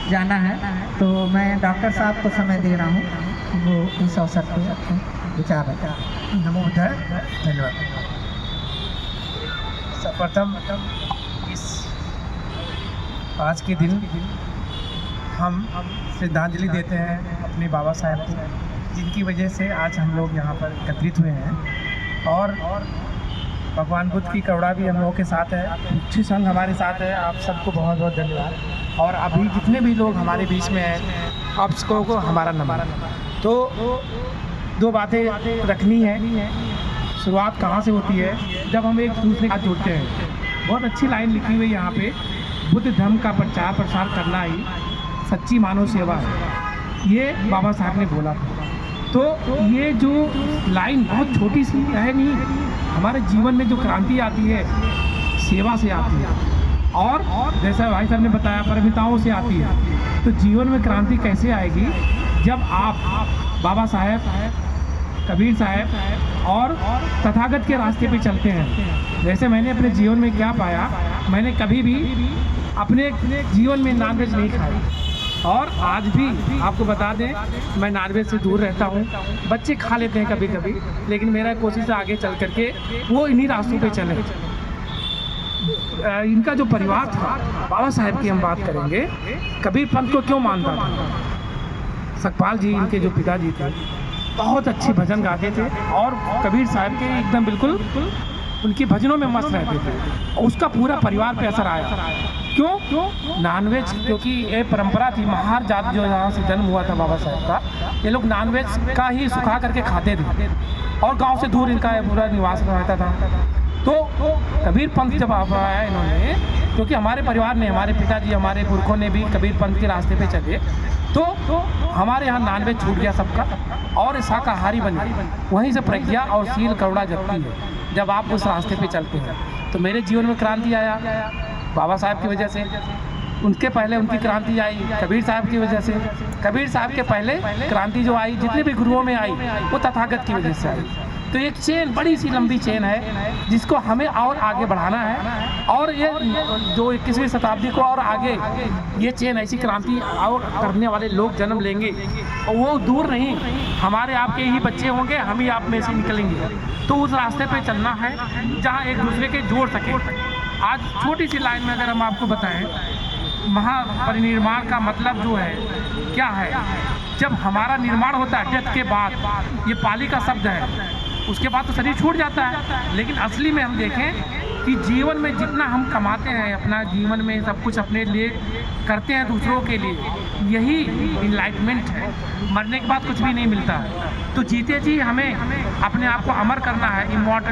जाना है, तो मैं डॉक्टर साहब को समय दे रहा हूँ, वो इस अवसर पे अपने विचार रखें। नमो बुद्धाय। धन्यवाद। सर्वप्रथम इस आज के दिन हम श्रद्धांजलि देते हैं अपने बाबा साहब को, जिनकी वजह से आज हम लोग यहाँ पर एकत्रित हुए हैं। और भगवान बुद्ध की करुणा भी हम लोगों के साथ है, भिक्षु संघ हमारे साथ है। आप सबको बहुत बहुत धन्यवाद। और अभी जितने भी लोग हमारे बीच में हैं, आप सबको हमारा नमन। तो दो बातें रखनी है। शुरुआत कहाँ से होती है? जब हम एक दूसरे का जुड़ते हैं। बहुत अच्छी लाइन लिखी हुई है यहाँ पे, बुद्ध धर्म का प्रचार प्रसार करना ही सच्ची मानव सेवा है, ये बाबा साहब ने बोला था। तो ये जो लाइन बहुत छोटी सी है नहीं, हमारे जीवन में जो क्रांति आती है सेवा से आती है, और जैसा भाई साहब ने बताया परमिताओं से आती है। तो जीवन में क्रांति कैसे आएगी? जब आप बाबा साहब, कबीर साहब और तथागत के रास्ते पे चलते हैं। जैसे मैंने अपने जीवन में क्या पाया, मैंने कभी भी अपने जीवन में नॉनवेज नहीं खाई, और आज भी आपको बता दें मैं नॉनवेज से दूर रहता हूँ। बच्चे खा लेते हैं कभी कभी, लेकिन मेरा कोशिश है आगे चल करके वो इन्हीं रास्तों पे चले। इनका जो परिवार था, बाबा साहब की हम बात करेंगे, कबीर पंथ को क्यों मानता था? सकपाल जी इनके जो पिताजी थे, बहुत अच्छे भजन गाते थे, और कबीर साहब के एकदम बिल्कुल उनके भजनों में मस्त रहते थे, और उसका पूरा परिवार पे असर आया। क्यों? नॉनवेज, क्योंकि ये परंपरा थी। महार जात जो यहाँ से जन्म हुआ था बाबा साहब का, ये लोग नॉनवेज का ही सुखा करके खाते थे, और गांव से दूर इनका पूरा निवास रहता था। तो कबीर पंथ जब आया इन्होंने, क्योंकि हमारे परिवार ने, हमारे पिताजी, हमारे पुरखों ने भी कबीर पंथ के रास्ते पे चले, तो हमारे यहाँ नॉनवेज छूट गया सबका, और शाकाहारी बने। वहीं से प्रज्ञा और शील करुणा जगती है जब आप उस रास्ते पे चलते हैं। तो मेरे जीवन में क्रांति आया बाबा साहब की वजह से। उनके पहले उनकी क्रांति आई कबीर साहब की वजह से। कबीर साहब के पहले क्रांति जो आई, जितने भी गुरुओं में आई, वो तथागत की वजह से आई। तो एक चेन, बड़ी सी लंबी चेन है, जिसको हमें और आगे बढ़ाना है, और ये जो 21वीं शताब्दी को और आगे ये चेन, ऐसी क्रांति और करने वाले लोग जन्म लेंगे, और वो दूर नहीं, हमारे आपके ही बच्चे होंगे, हम ही आप में से निकलेंगे। तो उस रास्ते पे चलना है जहाँ एक दूसरे के जोड़ सके। आज छोटी सी लाइन में अगर हम आपको बताएं, महापरिनिर्वाण का मतलब जो है क्या है? जब हमारा निर्माण होता है डेथ के बाद, ये पाली का शब्द है, उसके बाद तो शरीर छूट जाता है। लेकिन असली में हम देखें कि जीवन में जितना हम कमाते हैं, अपना जीवन में सब कुछ अपने लिए करते हैं, दूसरों के लिए, यही इनलाइटमेंट है। मरने के बाद कुछ भी नहीं मिलता है। तो जीते जी हमें अपने आप को अमर करना है, इमॉर्टल